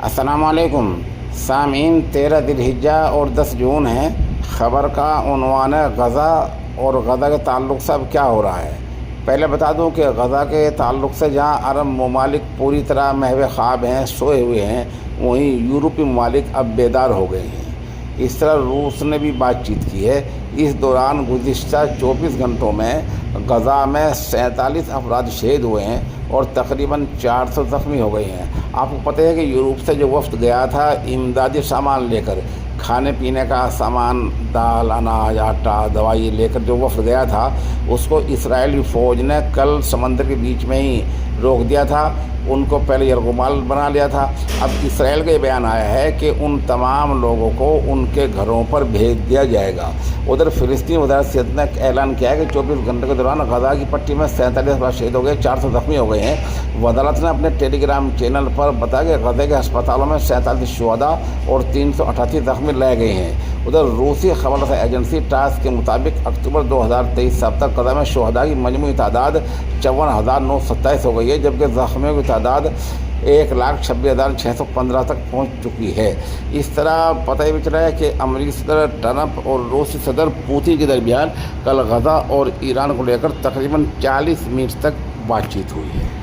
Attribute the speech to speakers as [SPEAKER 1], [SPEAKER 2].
[SPEAKER 1] السلام علیکم سامعین، 13 ذی الحجہ اور 10 جون ہے۔ خبر کا عنوان ہے غزہ، اور غزہ کے تعلق سے اب کیا ہو رہا ہے۔ پہلے بتا دوں کہ غزہ کے تعلق سے جہاں عرب ممالک پوری طرح محو خواب ہیں، سوئے ہوئے ہیں، وہیں یورپی ممالک اب بیدار ہو گئے ہیں۔ اس طرح روس نے بھی بات چیت کی ہے۔ اس دوران گزشتہ 24 گھنٹوں میں غزہ میں 47 افراد شہید ہوئے ہیں اور تقریباً 400 زخمی ہو گئے ہیں۔ آپ کو پتہ ہے کہ یورپ سے جو وفد گیا تھا امدادی سامان لے کر، کھانے پینے کا سامان، دال، اناج، آٹا، دوائی لے کر جو وفد گیا تھا، اس کو اسرائیلی فوج نے کل سمندر کے بیچ میں ہی روک دیا تھا۔ ان کو پہلے یرغمال بنا لیا تھا۔ اب اسرائیل کا یہ بیان آیا ہے کہ ان تمام لوگوں کو ان کے گھروں پر بھیج دیا جائے گا۔ ادھر فلسطین وزارت صحت نے اعلان کیا ہے کہ 24 گھنٹے کے دوران غزہ کی پٹی میں 47 افراد شہید ہو گئے، 400 زخمی ہو گئے ہیں۔ وزارت نے اپنے ٹیلی گرام چینل پر بتایا کہ غزہ کے ہسپتالوں میں 47 شہداء اور 388 زخمی لائے گئے ہیں۔ ادھر روسی خبر رساں ایجنسی ٹاس کے مطابق اکتوبر 2023 سے اب تک غزہ میں شہداء کی مجموعی تعداد 54,927 ہو گئی ہے، جبکہ زخمیوں کی تعداد 1,26,615 تک پہنچ چکی ہے۔ اس طرح پتہ بھی چلا ہے کہ امریکی صدر ٹرمپ اور روسی صدر پوتین کے درمیان کل غزہ اور ایران کو لے کر تقریباً 40 منٹ تک بات چیت ہوئی ہے۔